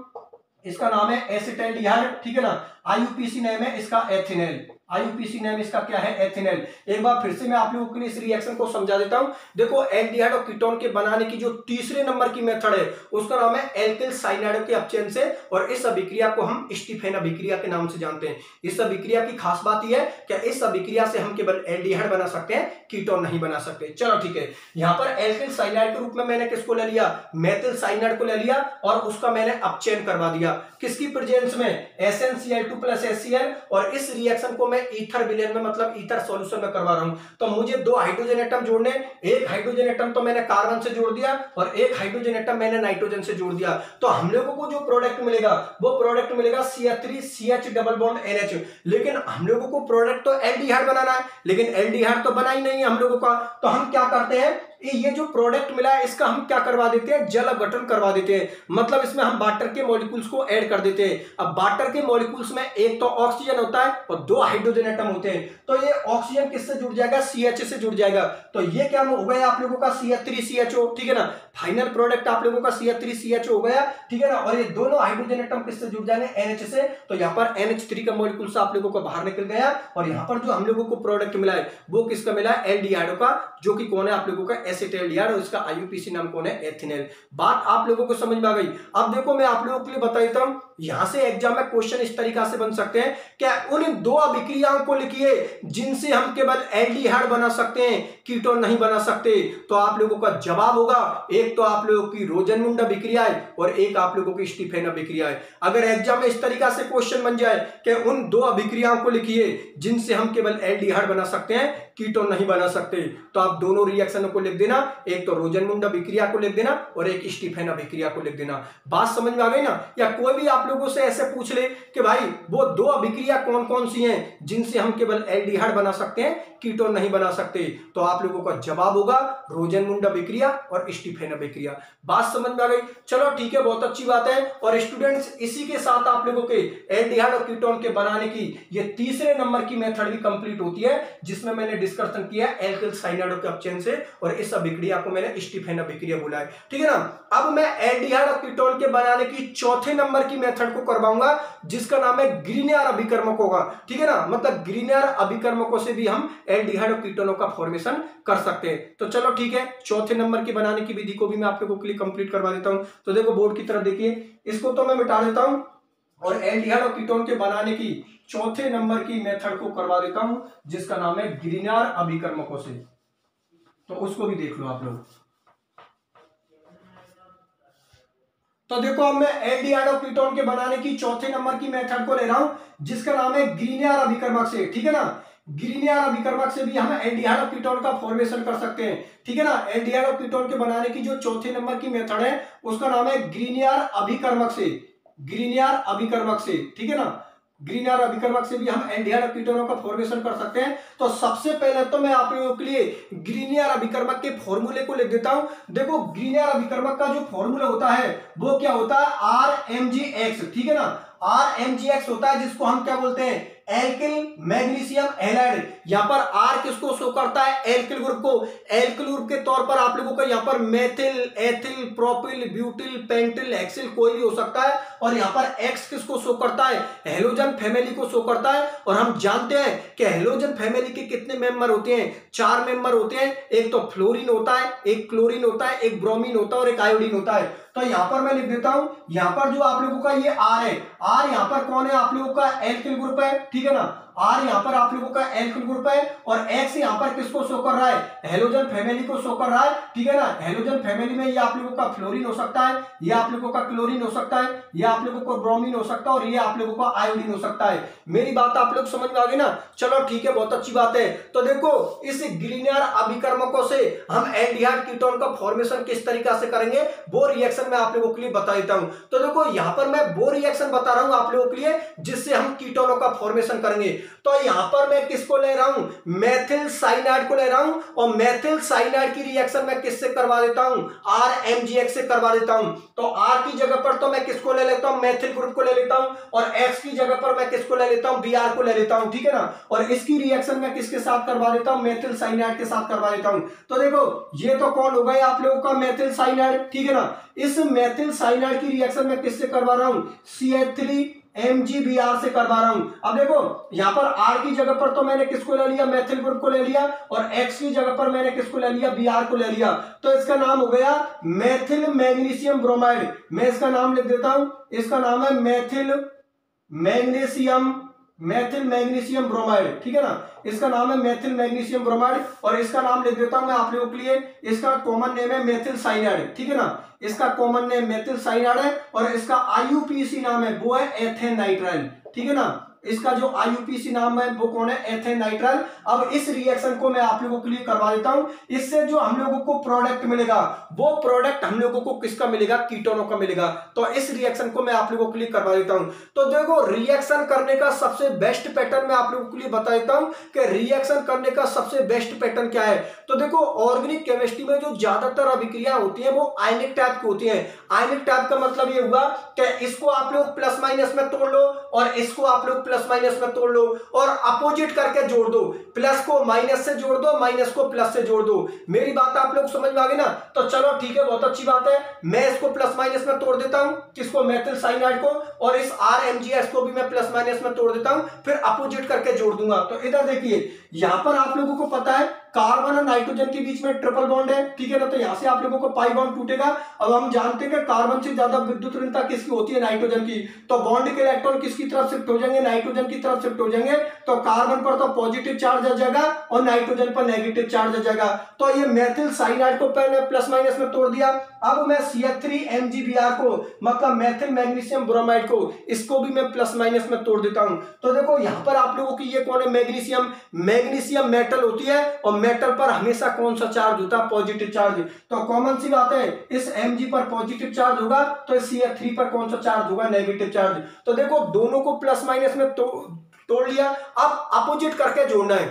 इसका नाम है एसिटाल्डिहाइड, ठीक है ना। IUPAC नेम है इसका एथिनेल, IUPAC नेम इसका क्या है, एथिनेल। एक बार फिर से मैं आप लोगों के लिए इस रिएक्शन को समझा देता हूं। देखो एल्डिहाइड और कीटोन के बनाने की जो तीसरे नंबर की मेथड है उसका नाम है एल्किल साइनाइड के अपचयन से, और इस अभिक्रिया को हम स्टीफेन अभिक्रिया के नाम से जानते हैं। इस अभिक्रिया की खास बात यह है कि इस अभिक्रिया से हम केवल एल्डिहाइड बना सकते हैं, कीटोन नहीं बना सकते। चलो ठीक है, यहां पर एल्किल साइनाइड के रूप में मैंने किसको ले लिया, मेथिल साइनाइड को ले लिया और उसका मैंने अपचयन करवा दिया, किसकी प्रेजेंस में, SnCl2 प्लस HCl। और इस रिएक्शन को मैं ईथर विलयन में, मतलब ईथर सॉल्यूशन में करवा रहा हूं। तो मुझे 2 हाइड्रोजन एटम जोड़ने, एक हाइड्रोजन एटम तो मैंने कार्बन से जोड़ दिया और एक हाइड्रोजन एटम मैंने नाइट्रोजन से जोड़ दिया। तो हम लोगों को जो प्रोडक्ट मिलेगा वो प्रोडक्ट मिलेगा CH3CH डबल बॉन्ड NH। लेकिन हम लोगों को प्रोडक्ट तो एल्डिहाइड बनाना है, लेकिन एल्डिहाइड तो बना ही नहीं है हम लोगों का। तो हम क्या करते हैं, ये जो प्रोडक्ट मिला है इसका हम क्या करवा देते हैं, जल अपघटन करवा देते हैं, मतलब इसमें हम वाटर के मॉलिक्यूल्स को ऐड कर देते हैं। अब वाटर के मॉलिक्यूल्स में एक तो ऑक्सीजन होता है और 2 हाइड्रोजन एटम होते हैं। तो ये ऑक्सीजन किससे जुड़ जाएगा, CH से जुड़ जाएगा। तो ये क्या हो गया आप लोगों का CH3CHO, ठीक है ना। फाइनल प्रोडक्ट आप लोगों का CH3CHO हो गया, ठीक है ना। और ये दोनों हाइड्रोजन एटम किससे जुड़ जाएंगे, NH से। तो यहाँ पर NH3 का मॉलिक्यूल्स आप लोगों को बाहर निकल गया और यहाँ पर जो हम लोगों को प्रोडक्ट मिला है वो किसका मिला है, एल्डिहाइड का, जो कि कौन है आप लोगों का, एसिटाल्डिहाइड, और इसका IUPAC नाम कौन है, एथिनेल। बात आप लोगों को समझ में आ गई। अब देखो मैं आप लोगों के लिए बता देता हूं, यहां से एग्जाम में क्वेश्चन इस तरीका से बन सकते हैं क्या, उन 2 अभिक्रियाओं को लिखिए जिनसे हम केवल एल्डिहाइड बना सकते हैं, कीटोन नहीं बना सकते। तो आप लोगों का जवाब होगा, एक तो आप लोगों की रोजनमुंड अभिक्रिया है और एक आप लोगों की स्टीफेन अभिक्रिया है। अगर एग्जाम में इस तरीका से क्वेश्चन बन जाए कि उन 2 अभिक्रियाओं को लिखिए जिनसे हम केवल एल्डिहाइड बना सकते हैं, कीटोन नहीं बना सकते, तो आप दोनों रिएक्शनों को लिख देना, एक तो रोजनमुंड अभिक्रिया को लिख देना और एक स्टीफन अभिक्रिया को लिख देना। बात समझ में आ गई ना। या कोई भी आप लोगों से ऐसे पूछ ले कि भाई वो दो अभिक्रिया कौन कौन सी हैं जिनसे हम केवल एल्डिहाइड बना सकते हैं, कीटोन नहीं बना सकते, तो आप लोगों का जवाब होगा रोजनमुंड अभिक्रिया और स्टीफन अभिक्रिया। बात समझ में आ गई। चलो ठीक है, बहुत अच्छी बात है। और स्टूडेंट्स इसी के साथ आप लोगों के एल्डिहाइड और कीटोन के बनाने की ये तीसरे नंबर की मेथड भी कंप्लीट होती है, जिसमें मैंने डिस्कशन किया एल्किल साइनाइड के अपचयन से, और इस अभिक्रिया को मैंने स्टीफन अभिक्रिया बोला है। ठीक है ना। अब मैं एल्डिहाइड और कीटोन के बनाने की चौथे नंबर की मेथड को करवाऊंगा, जिसका नाम है ग्रीनियर अभिकर्मक होगा। ठीक है ना। मतलब ग्रीनियर अभिकर्मकों से भी हम एल्डिहाइड और कीटोनों का फॉर्मेशन कर सकते हैं। तो चलो ठीक है, चौथे नंबर की बनाने की विधि को भी मैं आप लोगों के लिए कंप्लीट करवा देता हूं। तो देखो बोर्ड की तरफ देखिए, इसको तो मैं मिटा देता हूं और एल्डिहाइड और कीटोन के बनाने की चौथे नंबर की मेथड को करवा देता हूं, जिसका नाम है ग्रीनियर अभिकर्मकों से। तो उसको भी देख लो आप लोग। तो देखो अब मैं एल्डिहाइड और कीटोन के बनाने की चौथे नंबर की मेथड को ले रहा हूं, जिसका नाम है ग्रीनियर अभिकर्मक से। ठीक है ना। ग्रीनियर अभिकर्मक से भी हम एल्डिहाइड और कीटोन का फॉर्मेशन कर सकते हैं। ठीक है ना। एल्डिहाइड और कीटोन के बनाने की जो चौथे नंबर की मेथड है उसका नाम है ग्रीनियर अभिकर्मक से। ग्रीनियर अभिकर्मक से। ठीक है ना। ग्रीनियर अभिकर्मक से भी हम एल्डिहाइड और कीटोनों का फॉर्मेशन कर सकते हैं। तो सबसे पहले तो मैं आप लोगों के लिए ग्रीनियर अभिकर्मक के फॉर्मूले को लिख देता हूं। देखो ग्रीनियर अभिकर्मक का जो फॉर्मूला होता है वो क्या होता है, RMgX। ठीक है ना। RMgX होता है, जिसको हम क्या बोलते हैं, एल्किल मैग्नीशियम हैलाइड। यहां पर R किसको शो करता है, एल्किल ग्रुप को। एल्किल ग्रुप के तौर पर आप लोगों को यहां पर methyl, ethyl, propyl, butyl, pentyl, hexyl कोई भी हो सकता है। और यहां पर X किसको शो करता है, हेलोजन फैमिली को शो करता है। और हम जानते हैं कि हेलोजन फैमिली के कितने मेंबर होते हैं, 4 मेंबर होते हैं। एक तो फ्लोरीन होता है, एक क्लोरीन होता है, एक ब्रोमीन होता है और एक आयोडीन होता है। तो यहां पर मैं लिख देता हूं, यहां पर जो आप लोगों का ये R है, R यहां पर कौन है, आप लोगों का एल्किल ग्रुप है। ठीक है ना। R यहां पर आप लोगों का एल्किल ग्रुप है और X यहां पर किसको शो कर रहा है, हेलोजन फैमिली को शो कर रहा है। ठीक है ना। हेलोजन फैमिली में ये आप लोगों का फ्लोरीन हो सकता है, ये आप लोगों का क्लोरीन हो सकता है, ये आप लोगों को ब्रोमीन हो सकता है और ये आप लोगों का आयोडीन हो सकता है। मेरी बात आप लोग समझ में आ गई ना। चलो ठीक है, बहुत अच्छी बात है। तो देखो इस ग्रीनियर अभिकर्मकों से हम एल्डिहाइड कीटोन का फॉर्मेशन किस तरीका से करेंगे वो रिएक्शन मैं आप लोगों के लिए बता देता हूं। तो देखो यहां पर मैं वो रिएक्शन बता रहा हूं आप लोगों के लिए जिससे हम कीटोनों का फॉर्मेशन करेंगे। तो यहां पर मैं किसको ले रहा हूं, मेथिल साइनाइड को ले रहा हूं। और मेथिल साइनाइड की रिएक्शन मैं किससे करवा देता हूं, RMgX से करवा देता हूं। तो R की जगह पर तो मैं किसको ले लेता हूं, मेथिल ग्रुप को ले लेता हूं। और X की जगह पर मैं किसको ले लेता हूं, Br को ले लेता हूं। ठीक है ना। और इसकी रिएक्शन मैं किसके साथ करवा देता हूं, मेथिल साइनाइड के साथ करवा देता हूं। तो देखो ये तो कौन हो गया आप लोगों का, मेथिल साइनाइड। ठीक है ना। इस मेथिल साइनाइड की रिएक्शन मैं किससे करवा रहा हूं, CH3MgBr से करवा रहा हूं। अब देखो यहां पर R की जगह पर तो मैंने किसको ले लिया, मेथिल ग्रुप को ले लिया। और X की जगह पर मैंने किसको ले लिया, Br को ले लिया। तो इसका नाम हो गया मेथिल मैग्नीशियम ब्रोमाइड। मैं इसका नाम लिख देता हूं, इसका नाम है मेथिल मैग्नीशियम ब्रोमाइड। ठीक है ना। इसका नाम है मेथिल मैग्नीशियम ब्रोमाइड। और इसका नाम लिख देता हूं मैं आप लोगों के लिए, इसका कॉमन नेम है मेथिल साइनाइड। ठीक है ना। इसका कॉमन नेम मेथिल साइनाइड है और इसका IUPAC नाम है वो है एथेन नाइट्राइल। ठीक है ना। इसका जो IUPAC नाम है वो कौन है, एथेन नाइट्राइल। अब इस रिएक्शन को मैं आप लोगों के लिए करवा देता हूं। इससे जो हम लोगों को प्रोडक्ट मिलेगा वो प्रोडक्ट हम लोगों को किसका मिलेगा, कीटोनों का मिलेगा। तो इस रिएक्शन को मैं आप लोगों के लिए करवा देता हूं। तो देखो रिएक्शन करने का सबसे बेस्ट पैटर्न मैं आप लोगों के लिए बता देता हूं कि रिएक्शन करने का सबसे बेस्ट पैटर्न क्या है। तो देखो ऑर्गेनिक केमिस्ट्री में जो ज्यादातर अभिक्रिया होती है वो आयनिक टाइप की होती है। आयनिक टाइप का मतलब ये हुआ कि इसको आप लोग प्लस माइनस में तोड़ लो और इसको आप लोग प्लस माइनस में तोड़ लो और अपोजिट करके जोड़ दो। प्लस को माइनस से जोड़ दो, माइनस को प्लस से जोड़ दो। मेरी बात आप लोग समझ में आ गई ना। तो चलो ठीक है, बहुत अच्छी बात है। मैं इसको प्लस माइनस में तोड़ देता हूं, किसको, मेथिल साइनाइड को। और इस RMgX को भी मैं प्लस माइनस में तोड़ देता हूं, फिर अपोजिट करके जोड़ दूंगा। तो इधर देखिए यहां पर आप लोगों को पता है कार्बन और नाइट्रोजन के बीच में ट्रिपल बॉन्ड है। ठीक है ना। तो यहां से आप लोगों को पाई बॉन्ड टूटेगा। अब हम जानते हैं कि कार्बन से ज्यादा विद्युत ऋणता किसकी होती है, नाइट्रोजन की। तो बॉन्ड के इलेक्ट्रॉन किसकी तरफ शिफ्ट हो जाएंगे, नाइट्रोजन की तरफ शिफ्ट हो जाएंगे। तो कार्बन पर तो पॉजिटिव चार्ज आ जाएगा और नाइट्रोजन पर नेगेटिव चार्ज आ जाएगा। तो ये मेथिल साइनाइड को पहले प्लस माइनस में तोड़ दिया, अब मैं CH3MgBr को मतलब मेथिल मैग्नीशियम ब्रोमाइड को इसको भी मैं प्लस माइनस में तोड़ देता हूं। तो देखो यहां पर आप लोगों की ये कौन है, मैग्नीशियम। मैग्नीशियम मेटल होती है और मेटल पर हमेशा कौन सा चार्ज होता है, पॉजिटिव चार्ज। तो कॉमन सी बात है, इस Mg पर पॉजिटिव चार्ज होगा तो इस CH3 पर कौन सा चार्ज होगा, नेगेटिव चार्ज। तो देखो दोनों को प्लस माइनस में तोड़ लिया। अब अपोजिट करके जोड़ना है,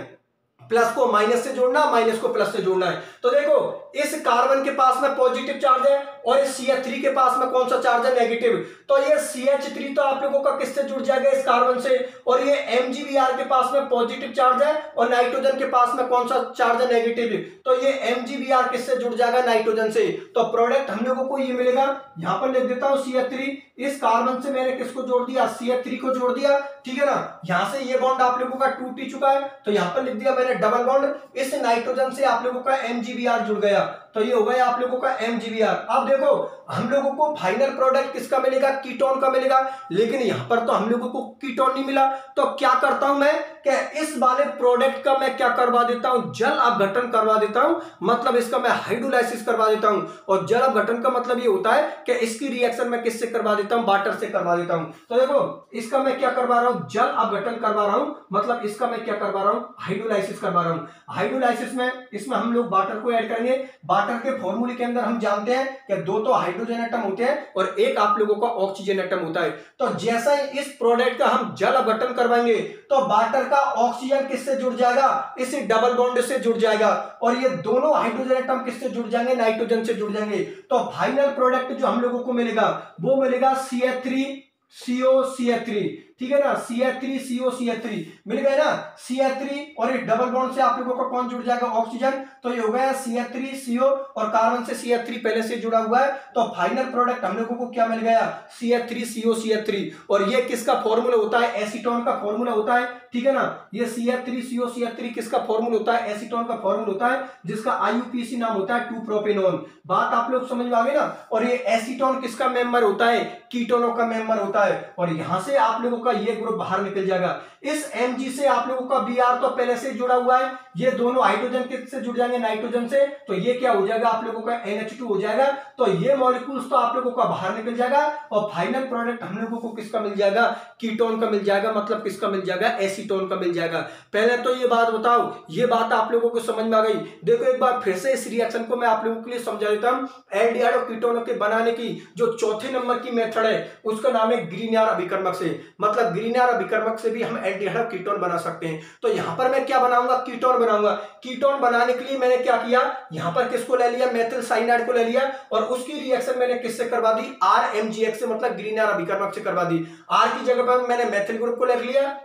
प्लस को माइनस से जोड़ना, माइनस को प्लस से जोड़ना है। तो देखो इस कार्बन के पास में पॉजिटिव चार्ज है और इस CH3 के पास में कौन सा चार्ज है, नेगेटिव। तो ये CH3 तो आप लोगों का किससे जुड़ जाएगा, इस कार्बन से। और ये MgBr के पास में पॉजिटिव चार्ज है और नाइट्रोजन के पास में कौन सा चार्ज है, नेगेटिव। तो ये MgBr किससे जुड़ जाएगा, नाइट्रोजन से। तो प्रोडक्ट हम लोगों को ये मिलेगा, यहां पर लिख देता हूं CH3। इस कार्बन से मैंने किसको जोड़ दिया, CH3 को जोड़ दिया, ठीक है ना। यहां से ये बॉन्ड आप लोगों का टूट ही चुका है, तो यहां पर लिख दिया मैंने डबल बॉन्ड। इस नाइट्रोजन से आप लोगों का MgBr जुड़ गया, तो ये हो गया आप लोगों का MgBr। अब देखो हम लोगों को फाइनल प्रोडक्ट किसका मिलेगा, कीटोन का मिलेगा। लेकिन यहां पर तो हम लोगों को कीटोन नहीं मिला, तो क्या करता हूं मैं कि इस वाले प्रोडक्ट का मैं क्या करवा देता हूं, जल अपघटन करवा देता हूं। मतलब इसका मैं हाइड्रोलाइसिस करवा देता हूं। और जल अपघटन का मतलब ये होता है कि इसकी रिएक्शन मैं किससे करवा देता हूं, वाटर से करवा देता हूं। तो देखो इसका मैं क्या करवा रहा हूं, जल अपघटन करवा रहा हूं। मतलब इसका मैं क्या करवा रहा हूं, हाइड्रोलाइसिस करवा रहा हूं। हाइड्रोलाइसिस में इसमें हम लोग वाटर को ऐड करेंगे। वाटर के फॉर्मूले के अंदर हम जानते हैं कि दो तो हाइड्रोजन एटम होते हैं और एक आप लोगों का ऑक्सीजन एटम होता है। तो जैसा ही इस प्रोडक्ट का हम जल अपघटन करवाएंगे तो वाटर का ऑक्सीजन किससे जुड़ जाएगा, इसी डबल बॉन्ड से जुड़ जाएगा। और ये दोनों हाइड्रोजन एटम किससे जुड़ जाएंगे, नाइट्रोजन से जुड़ जाएंगे। तो फाइनल प्रोडक्ट जो हम लोगों को मिलेगा वो मिलेगा CH3COCH3, ठीक है ना। CH3COCH3 मिल गए ना। CH3 और एक डबल बॉन्ड से आप लोगों का कौन जुड़ जाएगा, ऑक्सीजन। तो ये हो गया CH3CO और कार्बन से CH3 पहले से जुड़ा हुआ है। तो फाइनल प्रोडक्ट हम लोगों को क्या मिल गया, CH3COCH3। और ये किसका फॉर्मूला होता है, एसीटोन का फॉर्मूला होता है, ठीक है ना। ये CH3COCH3 किसका फॉर्मूला होता है, एसीटोन का फॉर्मूला होता है, जिसका IUPAC नाम होता है 2-प्रोपेनॉन। बात आप लोग समझ में आ गई ना। और ये एसीटोन किसका मेंबर होता है, कीटोनों का मेंबर होता है। और यहां से आप लोगों का ये ग्रुप बाहर निकल जाएगा। इस Mg से आप लोगों का Br तो पहले से जुड़ा हुआ है। ये दोनों हाइड्रोजन किससे जुड़ जाएंगे, नाइट्रोजन से। तो ये क्या हो जाएगा, आप लोगों का NH2 हो जाएगा। तो ये मॉलिक्यूल्स तो आप लोगों का बाहर निकल जाएगा और फाइनल प्रोडक्ट हम लोगों को किसका मिल जाएगा, कीटोन का मिल जाएगा। मतलब किसका मिल जाएगा, एसीटोन का मिल जाएगा। पहले तो ये बात बताओ, ये बात आप लोगों को समझ में आ गई। देखो एक बार फिर से इस रिएक्शन को मैं आप लोगों के लिए समझा देता हूं। एल्डिहाइड और कीटोनों के बनाने की जो चौथे नंबर की मेथड है उसका नाम है ग्रीनयार अभिकर्मक से। मतलब ग्रीनयार अभिकर्मक से भी हम एल्डिहाइड और कीटोन बना सकते हैं। तो यहां पर मैं क्या बनाऊंगा, कीटोन बनाऊंगा। कीटोन बनाने के लिए मैंने क्या किया, यहां पर किसको ले लिया, मेथिल साइनाइड को ले लिया और उसकी रिएक्शन मैंने किससे करवा दी, RMgX से, मतलब ग्रीनयार अभिकर्मक से करवा दी। R की जगह पर मैंने मेथिल ग्रुप को ले लिया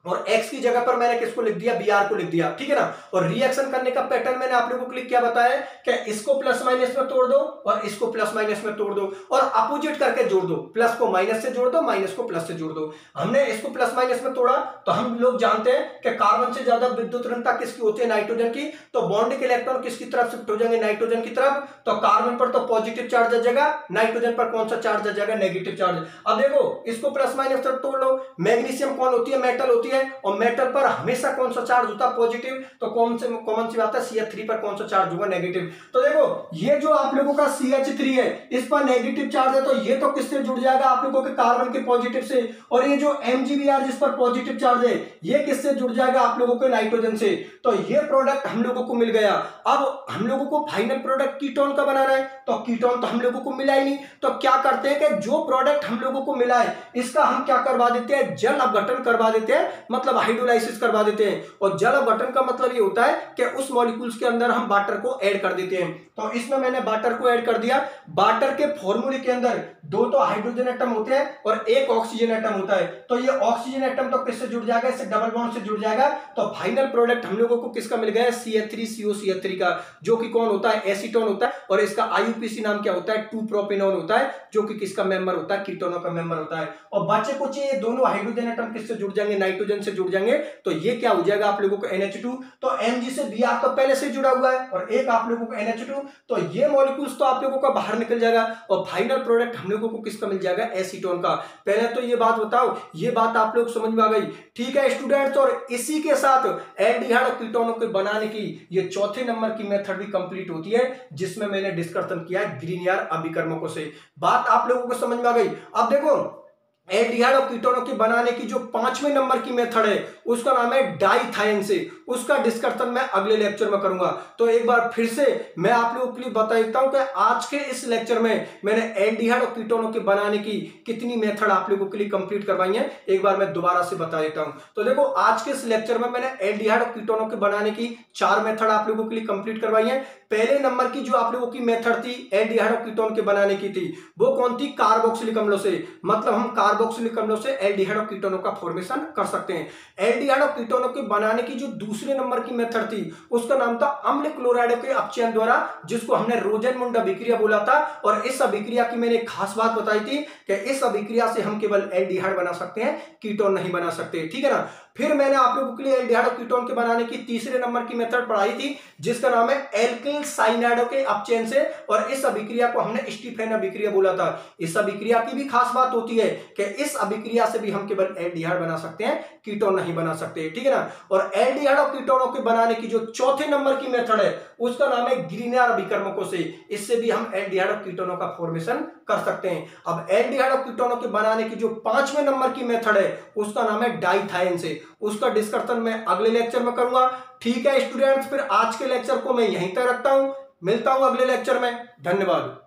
और X की जगह पर मैंने किसको लिख दिया, Br को लिख दिया, ठीक है ना। और रिएक्शन करने का पैटर्न मैंने आप लोगों को क्या बताया कि इसको प्लस माइनस में तोड़ दो और इसको प्लस माइनस में तोड़ दो और अपोजिट करके जोड़ दो। प्लस को माइनस से जोड़ दो, माइनस को प्लस से जोड़ दो। हमने इसको प्लस माइनस में तोड़ा तो हम लोग जानते हैं कि कार्बन से ज्यादा विद्युत ऋणता किसकी होती है, नाइट्रोजन की। तो बॉन्ड के इलेक्ट्रॉन किसकी तरफ शिफ्ट हो जाएंगे, नाइट्रोजन की तरफ। तो कार्बन पर तो पॉजिटिव चार्ज आ जाएगा, नाइट्रोजन पर कौन सा चार्ज आ जाएगा, नेगेटिव चार्ज। अब देखो इसको प्लस माइनस तक तोड़ लो। मैग्नीशियम कौन होती है, मेटल होती है और मेटल पर हमेशा कौन सा चार्ज होता है, पॉजिटिव। तो कौन सी बात है, CH3 पर कौन सा चार्ज होगा, नेगेटिव। तो देखो ये जो आप लोगों का CH3 है इस पर नेगेटिव चार्ज है, तो ये तो किससे जुड़ जाएगा, आप लोगों के कार्बन के पॉजिटिव से। और ये जो MgBr जिस पर पॉजिटिव चार्ज है ये किससे जुड़ जाएगा, आप लोगों के नाइट्रोजन से। तो ये प्रोडक्ट हम लोगों को मिल गया। अब हम लोगों को फाइनल प्रोडक्ट कीटोन का बनाना है, तो कीटोन तो हम लोगों को मिला ही नहीं। तो क्या करते हैं कि जो प्रोडक्ट हम लोगों को मिला है इसका हम क्या करवा देते हैं, जल अपघटन करवा देते हैं, मतलब हाइड्रोलाइसिस करवा देते हैं। और जल अपघटन का मतलब ये होता है कि उस मॉलिक्यूल्स के अंदर हम वाटर को ऐड कर देते हैं। तो इसमें मैंने वाटर को ऐड कर दिया। वाटर के फॉर्मूले के अंदर दो तो हाइड्रोजन एटम होते हैं और एक ऑक्सीजन एटम होता है। तो ये ऑक्सीजन एटम तो किससे जुड़ जाएगा, इससे डबल बॉन्ड से जुड़ जाएगा। तो फाइनल प्रोडक्ट हम लोगों को किसका मिल गया, CH3COCH3 का, जो कि कौन होता है, एसीटोन होता है। और इसका IUPAC नाम क्या होता है, 2-प्रोपेनॉन होता है, जो कि किसका मेंबर होता है, कीटोनों का मेंबर होता है। और बचे कुछ ये दोनों हाइड्रोजन एटम किससे जुड़ जाएंगे, नाइट्रोजन हाइड्रोजन से जुड़ जाएंगे तो ये क्या हो जाएगा आप लोगों को NH2। तो Mg से Br तो पहले से जुड़ा हुआ है और एक आप लोगों को NH2, तो ये मॉलिक्यूल्स तो आप लोगों का बाहर निकल जाएगा और फाइनल प्रोडक्ट हम लोगों को किसका मिल जाएगा, एसीटोन का। पहले तो ये बात बताओ, ये बात आप लोग समझ में आ गई, ठीक है स्टूडेंट्स। और इसी के साथ एल्डिहाइड और कीटोनों के बनाने की ये चौथे नंबर की मेथड भी कंप्लीट होती है, जिसमें मैंने डिस्कशन किया है ग्रीनियर अभिकर्मकों से। बात आप लोगों को समझ में आ गई। अब देखो एल्डिहाइड और कीटोनों के बनाने की जो 5वें नंबर की मेथड है उसका नाम है डाइथाइन से, उसका डिस्कशन मैं अगले लेक्चर में करूंगा। तो एक बार फिर से मैं आप लोगों के लिए बता देता हूं कि आज के इस लेक्चर में मैंने एल्डिहाइड और कीटोनों के बनाने की कितनी मेथड आप लोगों के लिए कंप्लीट करवाई है, एक बार मैं दोबारा से बता देता हूं। तो देखो आज के इस लेक्चर में मैंने एल्डिहाइड और कीटोनों के बनाने की 4 मेथड आप लोगों के लिए कंप्लीट करवाई है। पहले नंबर की जो आप लोगों की मेथड थी एल्डिहाइड और कीटोन के बनाने की थी, वो कौन थी, कार्बोक्सिलिक अम्लों से। मतलब हम कार्बोक्सिलिक अम्लों से एल्डिहाइड और कीटोनों का फॉर्मेशन कर सकते हैं। एल्डिहाइड और कीटोनों के बनाने की जो दूसरे नंबर की मेथड थी उसका नाम था अम्ल क्लोराइड के अपचयन द्वारा, जिसको हमने रोजेनमुंड अभिक्रिया बोला था। और इस अभिक्रिया की मैंने एक खास बात बताई थी कि इस अभिक्रिया से हम केवल एल्डिहाइड बना सकते हैं, कीटोन नहीं बना सकते, ठीक है ना। फिर मैंने आप लोगों के लिए एल्डिहाइड और कीटोन के बनाने की तीसरे नंबर की मेथड पढ़ाई थी, जिसका नाम है एल्किल साइनाइडों के अपचयन से, और इस अभिक्रिया को हमने स्टीफेन अभिक्रिया बोला था। इस अभिक्रिया की भी खास बात होती है कि इस अभिक्रिया से भी हम केवल एल्डिहाइड बना सकते हैं, कीटोन नहीं बना सकते, ठीक है ना। और एल्डिहाइड और कीटोनों के बनाने की जो चौथे नंबर की मेथड है उसका नाम है ग्रीनियर अभिकर्मकों से, इससे भी हम एल्डिहाइड और कीटोनों का फॉर्मेशन कर सकते हैं। अब एल्डिहाइड और कीटोनों के बनाने की जो 5वें नंबर की मेथड है उसका नाम है डाइथाइन से, उसका डिस्कशन मैं अगले लेक्चर में करूंगा, ठीक है स्टूडेंट्स। फिर आज के लेक्चर को मैं यहीं तक रखता हूं, मिलता हूं अगले लेक्चर में, धन्यवाद।